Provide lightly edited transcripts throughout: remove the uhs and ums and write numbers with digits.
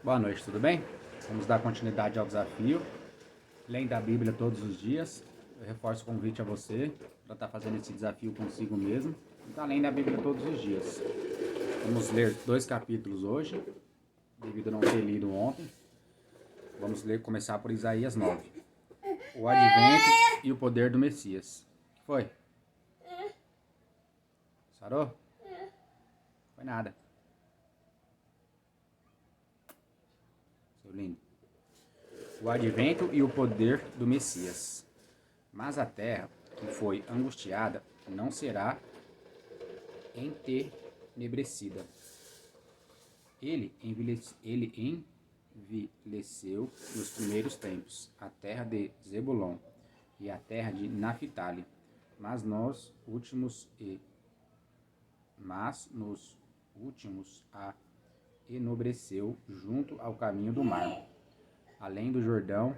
Boa noite, tudo bem? Vamos dar continuidade ao desafio. Lendo a Bíblia todos os dias. Eu reforço o convite a você para estar fazendo esse desafio consigo mesmo. Está lendo a Bíblia todos os dias. Vamos ler 2 capítulos hoje, devido a não ter lido ontem. Vamos começar por Isaías 9. O advento e o poder do Messias. O que foi? Sarou? Foi nada. Seu lindo. O advento e o poder do Messias. Mas a terra, que foi angustiada, não será entenebrecida. Ele envelheceu nos primeiros tempos, a terra de Zebulon e a terra de Naphtali, mas nos últimos a enobreceu junto ao caminho do mar, além do Jordão,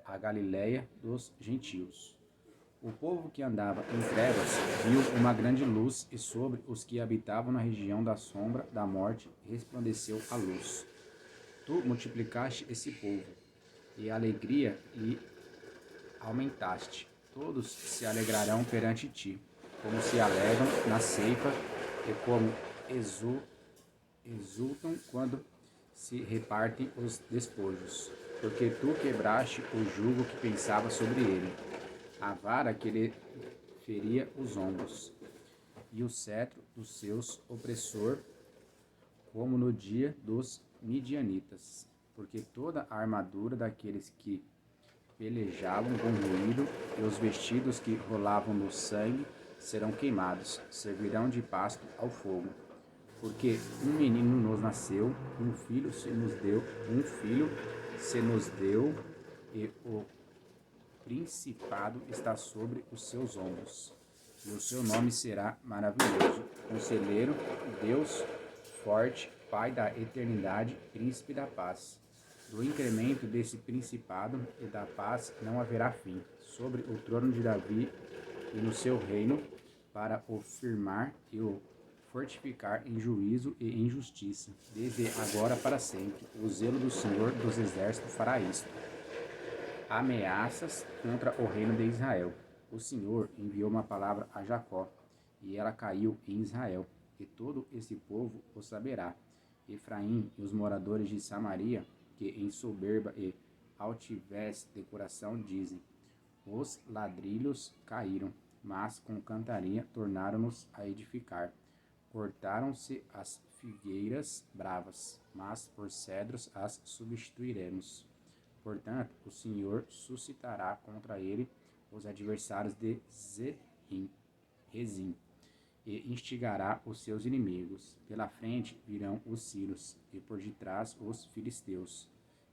a Galiléia dos gentios. O povo que andava em trevas viu uma grande luz, e sobre os que habitavam na região da sombra da morte resplandeceu a luz. Tu multiplicaste esse povo, e a alegria lhe aumentaste. Todos se alegrarão perante ti, como se alegram na ceifa, e como exultam quando se repartem os despojos. Porque tu quebraste o jugo que pensava sobre ele, a vara que lhe feria os ombros, e o cetro dos seus opressor, como no dia dos midianitas. Porque toda a armadura daqueles que pelejavam com ruído, e os vestidos que rolavam no sangue serão queimados, servirão de pasto ao fogo. Porque um menino nos nasceu, um filho se nos deu, e o principado está sobre os seus ombros. E o seu nome será maravilhoso, Conselheiro, Deus forte, Pai da eternidade, Príncipe da paz. Do incremento desse principado e da paz não haverá fim, sobre o trono de Davi e no seu reino, para o firmar e o fortificar em juízo e em justiça, desde agora para sempre. O zelo do Senhor dos Exércitos fará isto. Ameaças contra o reino de Israel. O Senhor enviou uma palavra a Jacó, e ela caiu em Israel, e todo esse povo o saberá. Efraim e os moradores de Samaria, que em soberba e altivez de coração dizem: os ladrilhos caíram, mas com cantaria tornaram-nos a edificar. Cortaram-se as figueiras bravas, mas por cedros as substituiremos. Portanto, o Senhor suscitará contra ele os adversários de Rezim, e instigará os seus inimigos. Pela frente virão os sírios, e por detrás os filisteus,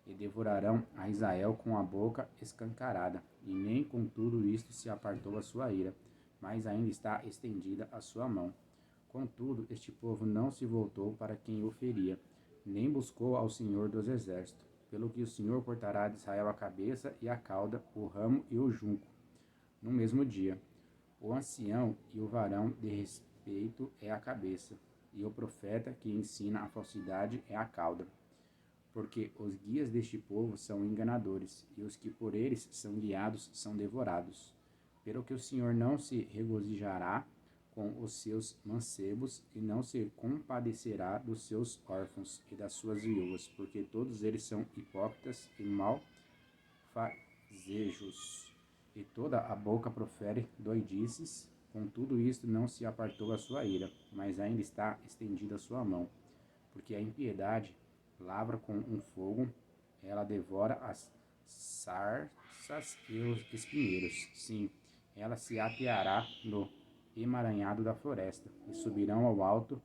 e devorarão a Israel com a boca escancarada. E nem com tudo isto se apartou a sua ira, mas ainda está estendida a sua mão. Contudo, este povo não se voltou para quem o feria, nem buscou ao Senhor dos Exércitos. Pelo que o Senhor cortará de Israel a cabeça e a cauda, o ramo e o junco, no mesmo dia. O ancião e o varão de respeito é a cabeça, e o profeta que ensina a falsidade é a cauda. Porque os guias deste povo são enganadores, e os que por eles são guiados são devorados. Pelo que o Senhor não se regozijará com os seus mancebos, e não se compadecerá dos seus órfãos e das suas viúvas, porque todos eles são hipócritas e malfazejos, e toda a boca profere doidices. Com tudo isto não se apartou a sua ira, mas ainda está estendida a sua mão. Porque a impiedade lavra com um fogo, ela devora as sarças e os espinheiros. Sim, ela se ateará no emaranhado da floresta, e subirão ao alto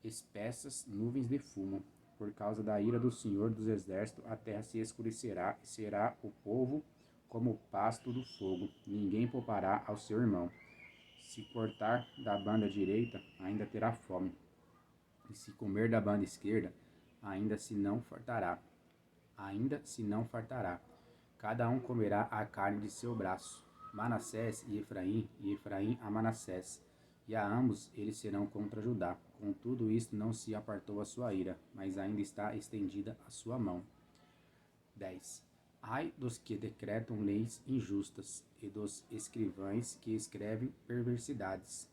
espessas nuvens de fumo. Por causa da ira do Senhor dos Exércitos, a terra se escurecerá, e será o povo como o pasto do fogo. Ninguém poupará ao seu irmão. Se cortar da banda direita, ainda terá fome, e se comer da banda esquerda, ainda se não fartará. Cada um comerá a carne de seu braço. Manassés e Efraim a Manassés, e a ambos eles serão contra Judá. Contudo, isto não se apartou a sua ira, mas ainda está estendida a sua mão. 10. Ai dos que decretam leis injustas, e dos escrivães que escrevem perversidades,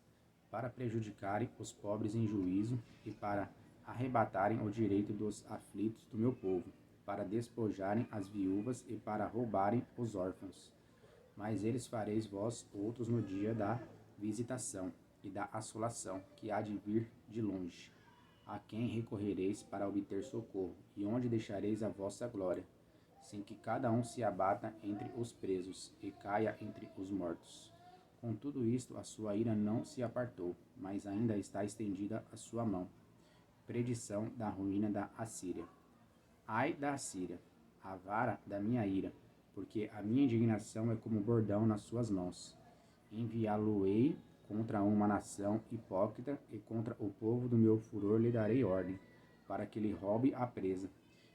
para prejudicarem os pobres em juízo, e para arrebatarem o direito dos aflitos do meu povo, para despojarem as viúvas e para roubarem os órfãos. Mas eles fareis vós outros no dia da visitação e da assolação, que há de vir de longe, a quem recorrereis para obter socorro, e onde deixareis a vossa glória, sem que cada um se abata entre os presos e caia entre os mortos. Com tudo isto, a sua ira não se apartou, mas ainda está estendida a sua mão. Predição da ruína da Assíria. Ai da Assíria, a vara da minha ira, porque a minha indignação é como bordão nas suas mãos. Enviá-lo-ei contra uma nação hipócrita, e contra o povo do meu furor lhe darei ordem, para que lhe roube a presa,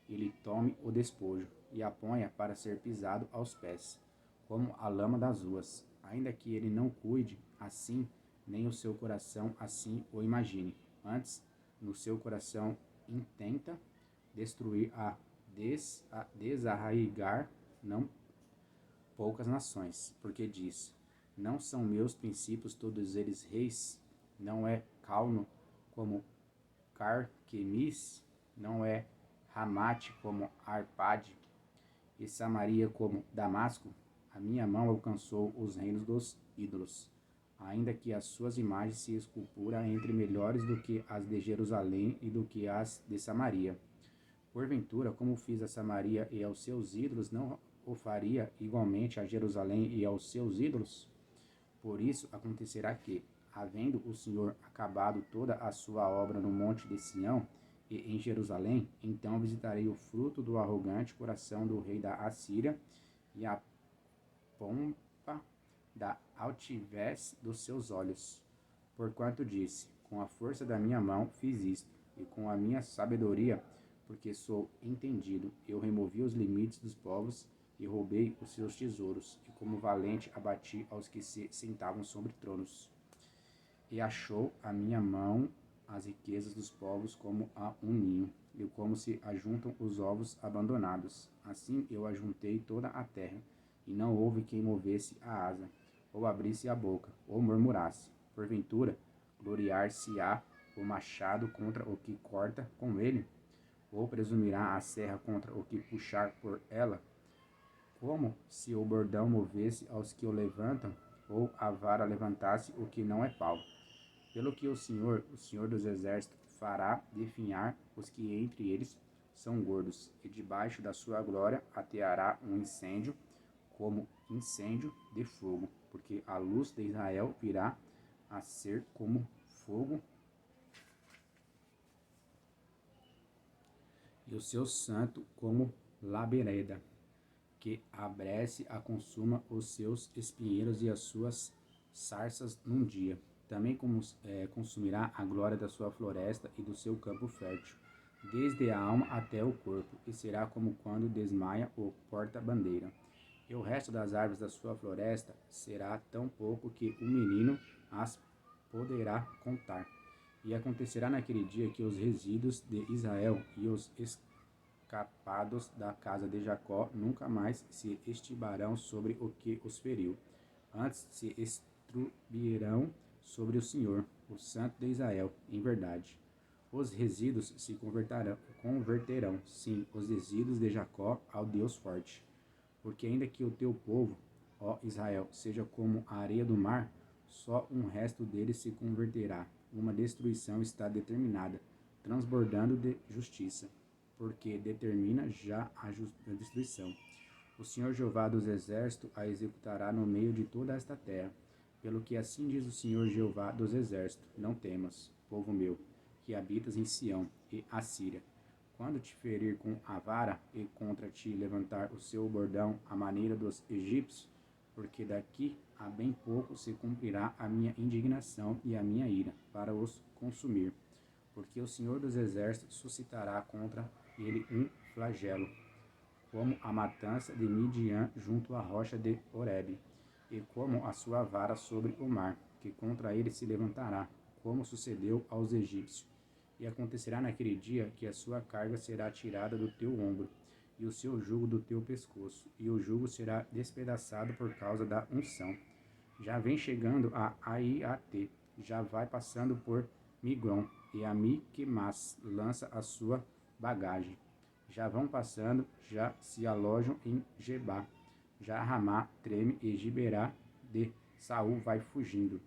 e lhe tome o despojo, e a ponha para ser pisado aos pés, como a lama das ruas, ainda que ele não cuide assim, nem o seu coração assim o imagine. Antes, no seu coração intenta destruir a desarraigar não poucas nações, porque diz: não são meus princípios todos eles reis? Não é Calno como Carquemis? Não é Ramate como Arpade? E Samaria como Damasco? A minha mão alcançou os reinos dos ídolos, ainda que as suas imagens se esculpura entre melhores do que as de Jerusalém e do que as de Samaria. Porventura, como fiz a Samaria e aos seus ídolos, não o faria igualmente a Jerusalém e aos seus ídolos? Por isso acontecerá que, havendo o Senhor acabado toda a sua obra no monte de Sião e em Jerusalém, então visitarei o fruto do arrogante coração do rei da Assíria e a pompa da altivez dos seus olhos. Porquanto disse: com a força da minha mão fiz isto, e com a minha sabedoria, porque sou entendido, eu removi os limites dos povos e roubei os seus tesouros, e como valente abati aos que se sentavam sobre tronos. E achou a minha mão as riquezas dos povos como a um ninho, e como se ajuntam os ovos abandonados. Assim eu ajuntei toda a terra, e não houve quem movesse a asa, ou abrisse a boca, ou murmurasse. Porventura, gloriar-se-á o machado contra o que corta com ele? Ou presumirá a serra contra o que puxar por ela? Como se o bordão movesse aos que o levantam, ou a vara levantasse o que não é pau. Pelo que o Senhor dos Exércitos, fará definhar os que entre eles são gordos, e debaixo da sua glória ateará um incêndio, como incêndio de fogo, porque a luz de Israel virá a ser como fogo, e o seu santo como labareda, que abrece a consuma os seus espinheiros e as suas sarças num dia. Também consumirá a glória da sua floresta e do seu campo fértil, desde a alma até o corpo, e será como quando desmaia o porta-bandeira. E o resto das árvores da sua floresta será tão pouco que o menino as poderá contar. E acontecerá naquele dia que os resíduos de Israel e os escapados da casa de Jacó nunca mais se estibarão sobre o que os feriu. Antes se estruirão sobre o Senhor, o Santo de Israel, em verdade. Os resíduos se converterão, sim, os resíduos de Jacó ao Deus forte. Porque ainda que o teu povo, ó Israel, seja como a areia do mar, só um resto dele se converterá. Uma destruição está determinada, transbordando de justiça, porque determina já a destruição. O Senhor Jeová dos Exércitos a executará no meio de toda esta terra. Pelo que assim diz o Senhor Jeová dos Exércitos: não temas, povo meu, que habitas em Sião e Assíria. Quando te ferir com a vara e contra ti levantar o seu bordão à maneira dos egípcios, porque daqui a bem pouco se cumprirá a minha indignação e a minha ira, para os consumir. Porque o Senhor dos Exércitos suscitará contra ele um flagelo, como a matança de Midian junto à rocha de Horebe, e como a sua vara sobre o mar. que contra ele se levantará, como sucedeu aos egípcios. E acontecerá naquele dia que a sua carga será tirada do teu ombro, e o seu jugo do teu pescoço, e o jugo será despedaçado por causa da unção. Já vem chegando a Aiate, já vai passando por Migron, e a Miquemas lança a sua bagagem. Já vão passando, já se alojam em Gebá. Já Ramá treme e Giberá de Saul vai fugindo.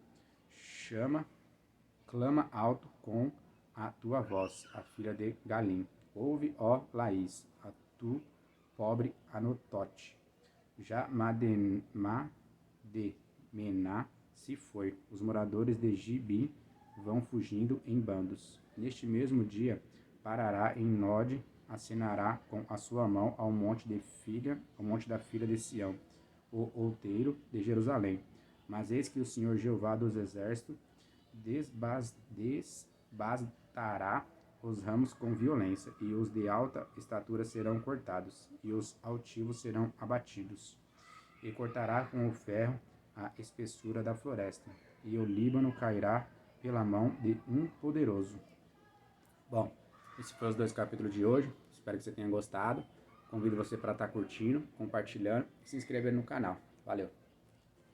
Clama alto com a tua voz, a filha de Galim. Ouve, ó Laís, a tu pobre Anotote. Já Mademená se foi. Os moradores de Gibi vão fugindo em bandos. Neste mesmo dia, parará em Nod, acenará com a sua mão ao monte da filha de Sião, o outeiro de Jerusalém. Mas eis que o Senhor Jeová dos exércitos desbastará os ramos com violência, e os de alta estatura serão cortados, e os altivos serão abatidos. E cortará com o ferro a espessura da floresta, e o Líbano cairá pela mão de um poderoso. Bom, esses foram os 2 capítulos de hoje. Espero que você tenha gostado. Convido você para estar curtindo, compartilhando e se inscrevendo no canal. Valeu!